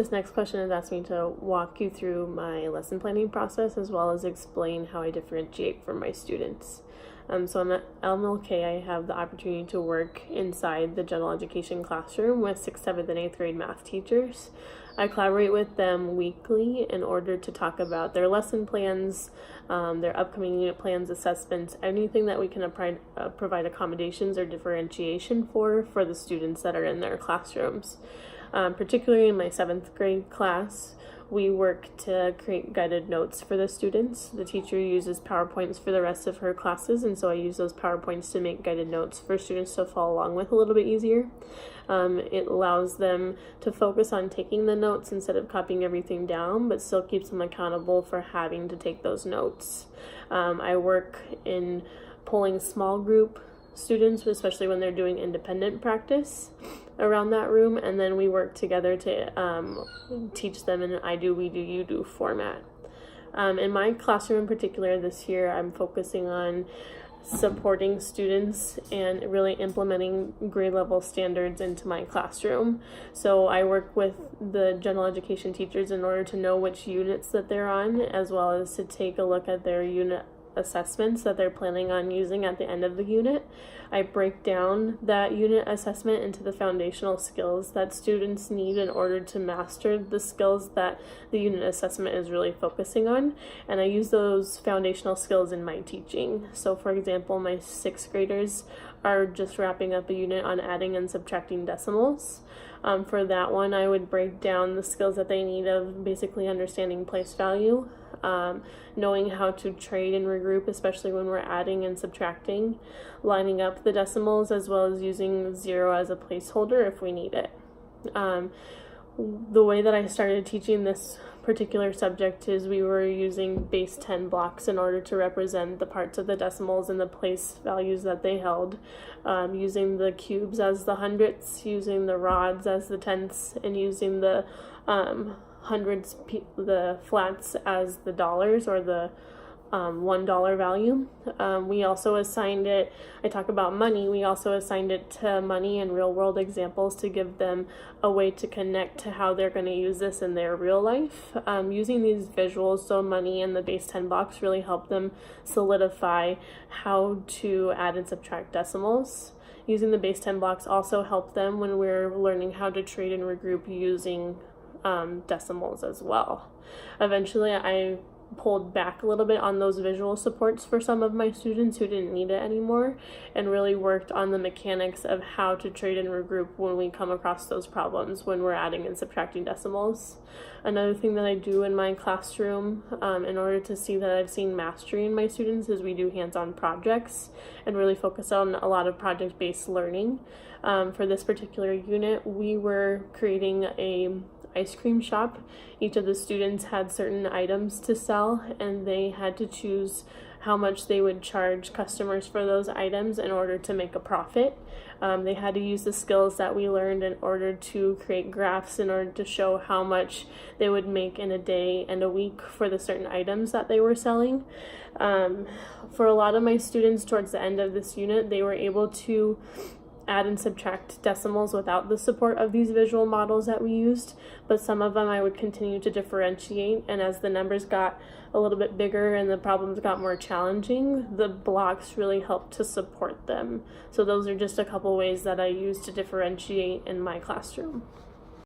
This next question has asked me to walk you through my lesson planning process as well as explain how I differentiate from my students. So I'm at MLK. I have the opportunity to work inside the general education classroom with 6th, 7th, and 8th grade math teachers. I collaborate with them weekly in order to talk about their lesson plans, their upcoming unit plans, assessments, anything that we can provide accommodations or differentiation for the students that are in their classrooms. Particularly in my 7th grade class, we work to create guided notes for the students. The teacher uses PowerPoints for the rest of her classes, and so I use those PowerPoints to make guided notes for students to follow along with a little bit easier. It allows them to focus on taking the notes instead of copying everything down, but still keeps them accountable for having to take those notes. I work in pulling small group students, especially when they're doing independent practice around that room, and then we work together to teach them in an I do, we do, you do format. In my classroom in particular this year, I'm focusing on supporting students and really implementing grade level standards into my classroom. So I work with the general education teachers in order to know which units that they're on, as well as to take a look at their unit assessments that they're planning on using at the end of the unit. I break down that unit assessment into the foundational skills that students need in order to master the skills that the unit assessment is really focusing on, and I use those foundational skills in my teaching. So for example, my 6th graders are just wrapping up a unit on adding and subtracting decimals. For that one, I would break down the skills that they need of basically understanding place value, knowing how to trade and regroup, especially when we're adding and subtracting, lining up the decimals, as well as using 0 as a placeholder if we need it. The way that I started teaching this particular subject is we were using base 10 blocks in order to represent the parts of the decimals and the place values that they held, using the cubes as the hundredths, using the rods as the tenths, and using the hundreds, the flats as the dollars or the $1 value. We also assigned it, I talk about money, we also assigned it to money and real world examples to give them a way to connect to how they're going to use this in their real life. Using these visuals, so money and the base 10 blocks really help them solidify how to add and subtract decimals. Using the base 10 blocks also help them when we're learning how to trade and regroup using decimals as well. Eventually, I pulled back a little bit on those visual supports for some of my students who didn't need it anymore, and really worked on the mechanics of how to trade and regroup when we come across those problems when we're adding and subtracting decimals. Another thing that I do in my classroom in order to see that I've seen mastery in my students is we do hands-on projects and really focus on a lot of project-based learning. For this particular unit, we were creating a ice cream shop. Each of the students had certain items to sell, and they had to choose how much they would charge customers for those items in order to make a profit. They had to use the skills that we learned in order to create graphs in order to show how much they would make in a day and a week for the certain items that they were selling. For a lot of my students towards the end of this unit, they were able to add and subtract decimals without the support of these visual models that we used, but some of them I would continue to differentiate, and as the numbers got a little bit bigger and the problems got more challenging, the blocks really helped to support them. So those are just a couple ways that I use to differentiate in my classroom.